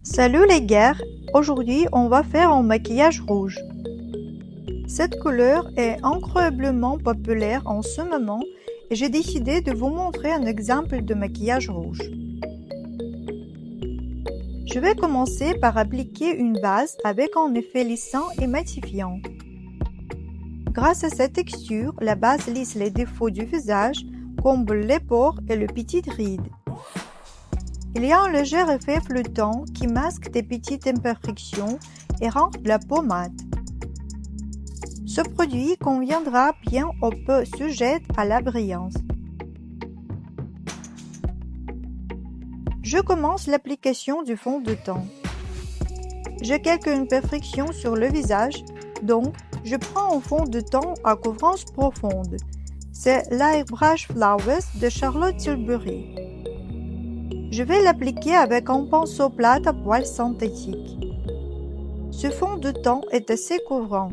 Salut les gars, aujourd'hui on va faire un maquillage rouge. Cette couleur est incroyablement populaire en ce moment et j'ai décidé de vous montrer un exemple de maquillage rouge. Je vais commencer par appliquer une base avec un effet lissant et matifiant. Grâce à sa texture, la base lisse les défauts du visage, comble les pores et les petites rides. Il y a un léger effet flottant qui masque des petites imperfections et rend la peau mate. Ce produit conviendra bien aux peaux sujettes à la brillance. Je commence l'application du fond de teint. J'ai quelques imperfections sur le visage, donc je prends un fond de teint à couvrance profonde. C'est l'Airbrush Flawless de Charlotte Tilbury. Je vais l'appliquer avec un pinceau plat à poils synthétique. Ce fond de teint est assez couvrant.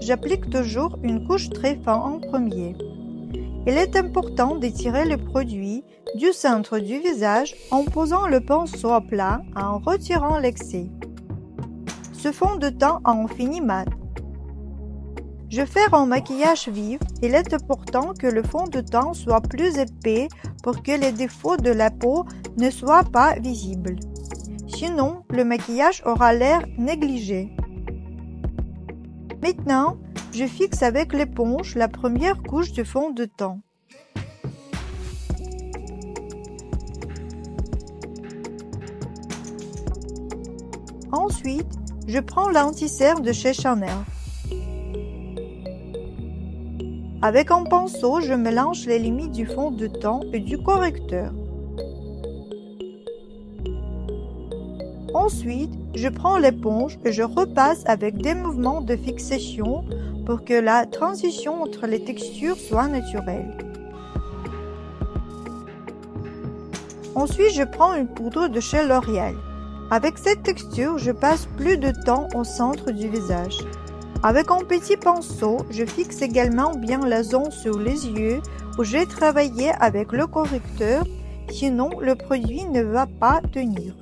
J'applique toujours une couche très fine en premier. Il est important d'étirer le produit du centre du visage en posant le pinceau à plat et en retirant l'excès. Ce fond de teint a un fini mat. Je fais un maquillage vif. Il est important que le fond de teint soit plus épais pour que les défauts de la peau ne soient pas visibles. Sinon, le maquillage aura l'air négligé. Maintenant, je fixe avec l'éponge la première couche de fond de teint. Ensuite, je prends l'anti-cerne de chez Chanel. Avec un pinceau, je mélange les limites du fond de teint et du correcteur. Ensuite, je prends l'éponge et je repasse avec des mouvements de fixation pour que la transition entre les textures soit naturelle. Ensuite, je prends une poudre de chez L'Oréal. Avec cette texture, je passe plus de temps au centre du visage. Avec un petit pinceau, je fixe également bien la zone sur les yeux où j'ai travaillé avec le correcteur, sinon le produit ne va pas tenir.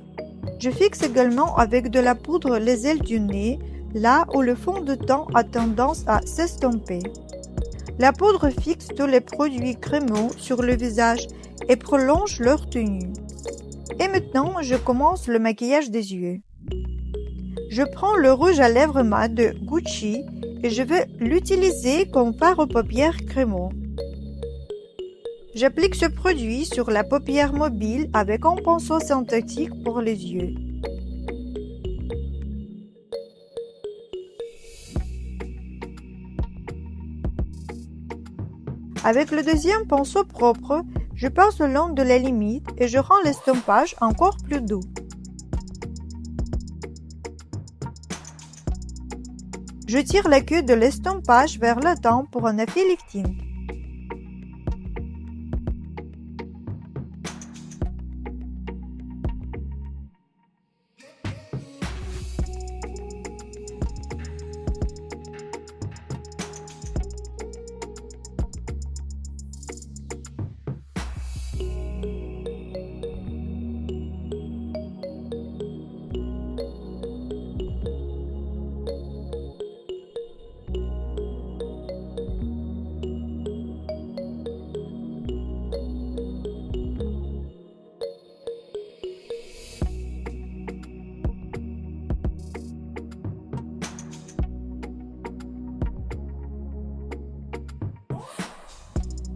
Je fixe également avec de la poudre les ailes du nez, là où le fond de teint a tendance à s'estomper. La poudre fixe tous les produits crémeux sur le visage et prolonge leur tenue. Et maintenant, je commence le maquillage des yeux. Je prends le rouge à lèvres mat de Gucci et je vais l'utiliser comme fard aux paupières crémeux. J'applique ce produit sur la paupière mobile avec un pinceau synthétique pour les yeux. Avec le deuxième pinceau propre, je passe le long de la limite et je rends l'estompage encore plus doux. Je tire la queue de l'estompage vers le temple pour un effet lifting.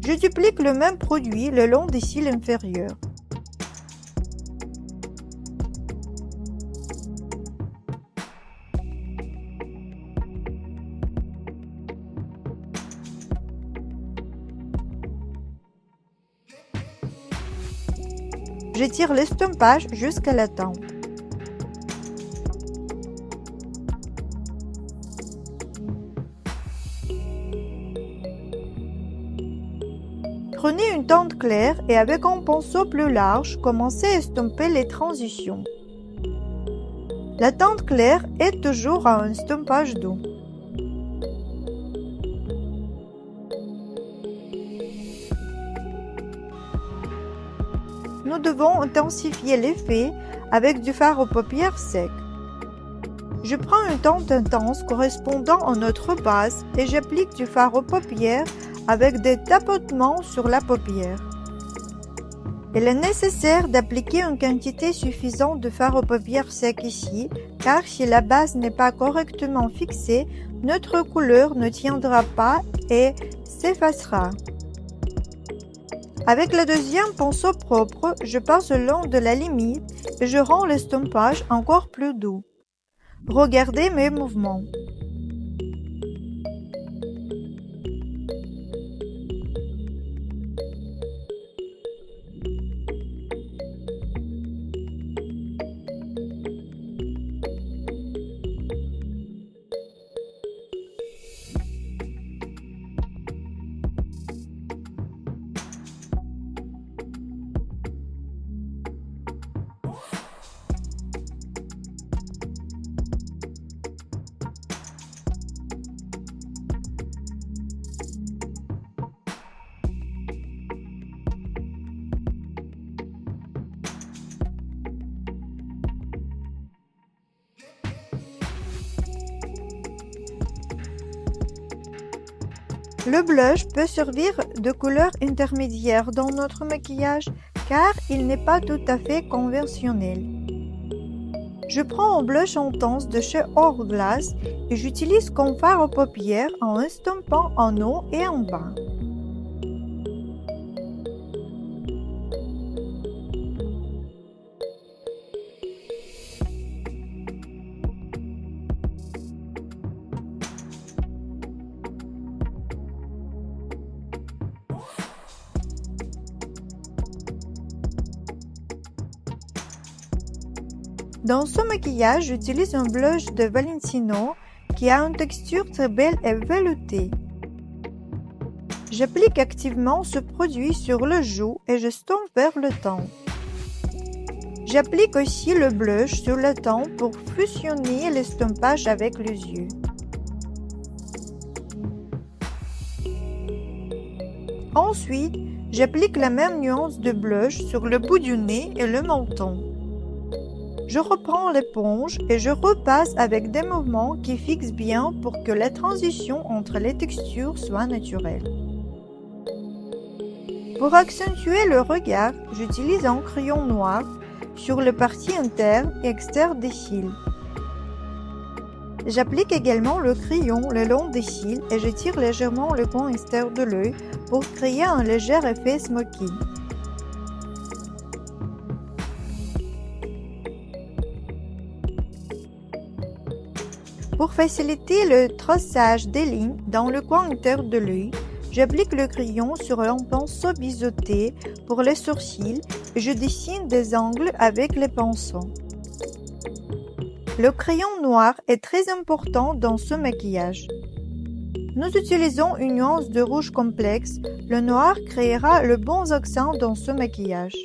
Je duplique le même produit le long des cils inférieurs. Je tire l'estompage jusqu'à la tempe. Prenez une teinte claire et avec un pinceau plus large, commencez à estomper les transitions. La teinte claire est toujours à un estompage doux. Nous devons intensifier l'effet avec du fard aux paupières sec. Je prends une teinte intense correspondant à notre base et j'applique du fard aux paupières avec des tapotements sur la paupière. Il est nécessaire d'appliquer une quantité suffisante de fard aux paupières sec ici, car si la base n'est pas correctement fixée, notre couleur ne tiendra pas et s'effacera. Avec le deuxième pinceau propre, je passe le long de la limite et je rends l'estompage encore plus doux. Regardez mes mouvements. Le blush peut servir de couleur intermédiaire dans notre maquillage car il n'est pas tout à fait conventionnel. Je prends un blush intense de chez Hourglass et j'utilise comme fard aux paupières en estompant en haut et en bas. Dans ce maquillage, j'utilise un blush de Valentino qui a une texture très belle et veloutée. J'applique activement ce produit sur le joue et je stompe vers le teint. J'applique aussi le blush sur le teint pour fusionner l'estompage avec les yeux. Ensuite, j'applique la même nuance de blush sur le bout du nez et le menton. Je reprends l'éponge et je repasse avec des mouvements qui fixent bien pour que la transition entre les textures soit naturelle. Pour accentuer le regard, j'utilise un crayon noir sur les parties interne et externe des cils. J'applique également le crayon le long des cils et je tire légèrement le coin externe de l'œil pour créer un léger effet smoky. Pour faciliter le traçage des lignes dans le coin interne de l'œil, j'applique le crayon sur un pinceau biseauté pour les sourcils et je dessine des angles avec les pinceaux. Le crayon noir est très important dans ce maquillage. Nous utilisons une nuance de rouge complexe, le noir créera le bon accent dans ce maquillage.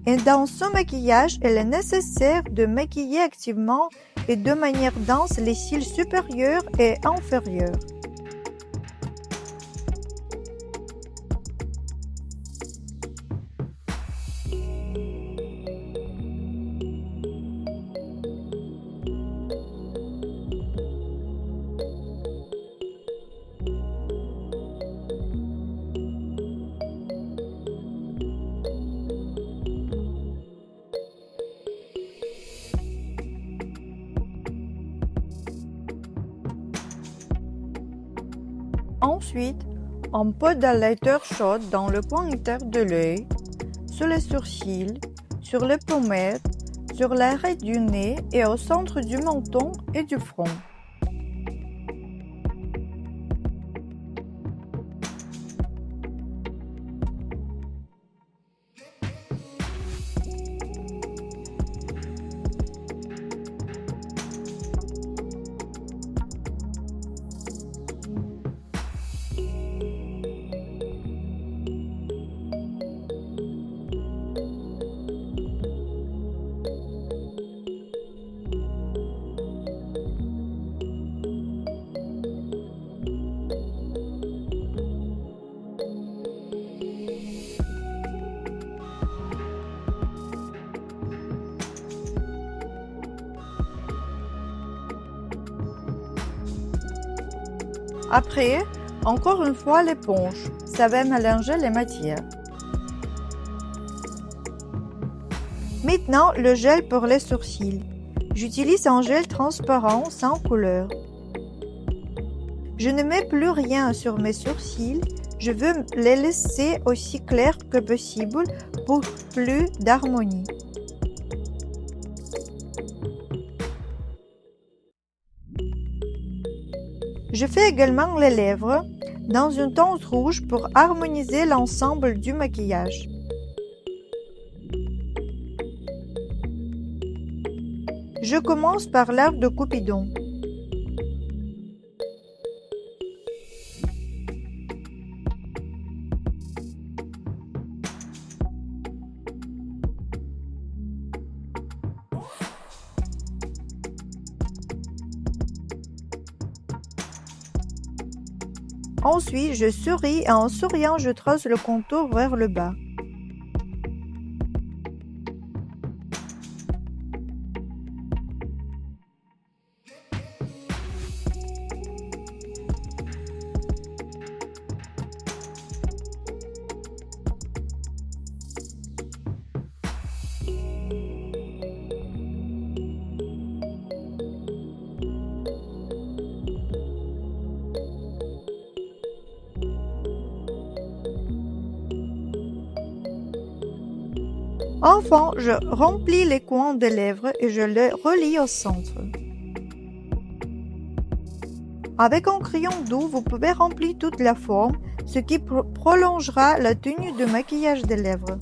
Et dans ce maquillage, il est nécessaire de maquiller activement et de manière dense les cils supérieurs et inférieurs. Ensuite, on peut d'highlighter chaud dans le coin interne de l'œil, sur les sourcils, sur les pommettes, sur l'arête du nez et au centre du menton et du front. Après, encore une fois l'éponge, ça va mélanger les matières. Maintenant, le gel pour les sourcils. J'utilise un gel transparent sans couleur. Je ne mets plus rien sur mes sourcils, je veux les laisser aussi clairs que possible pour plus d'harmonie. Je fais également les lèvres dans une teinte rouge pour harmoniser l'ensemble du maquillage. Je commence par l'arc de Cupidon. Ensuite, je souris et en souriant, je trace le contour vers le bas. Enfin, je remplis les coins des lèvres et je les relie au centre. Avec un crayon doux, vous pouvez remplir toute la forme, ce qui prolongera la tenue de maquillage des lèvres.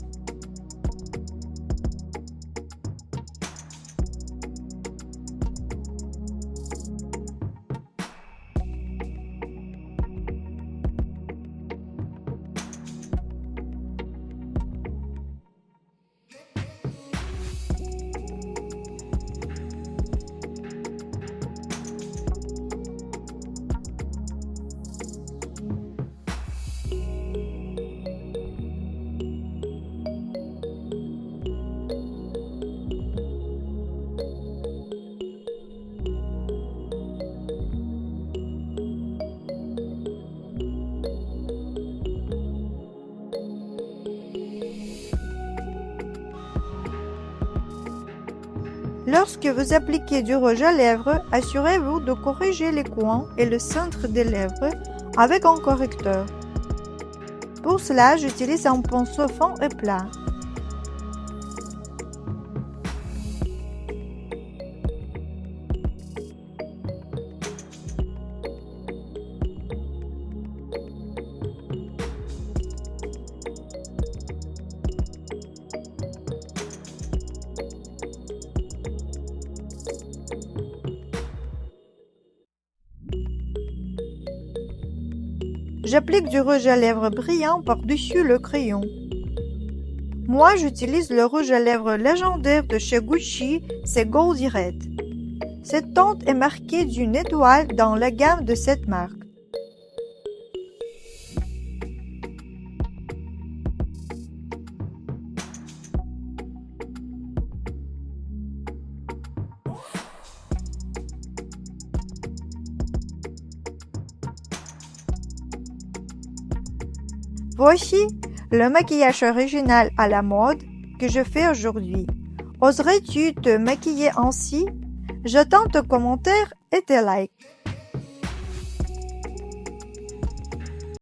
Lorsque vous appliquez du rouge à lèvres, assurez-vous de corriger les coins et le centre des lèvres avec un correcteur. Pour cela, j'utilise un pinceau fin et plat. J'applique du rouge à lèvres brillant par-dessus le crayon. Moi, j'utilise le rouge à lèvres légendaire de chez Gucci, c'est Goldie Red. Cette teinte est marquée d'une étoile dans la gamme de cette marque. Voici le maquillage original à la mode que je fais aujourd'hui. Oserais-tu te maquiller ainsi? J'attends tes commentaires et tes likes.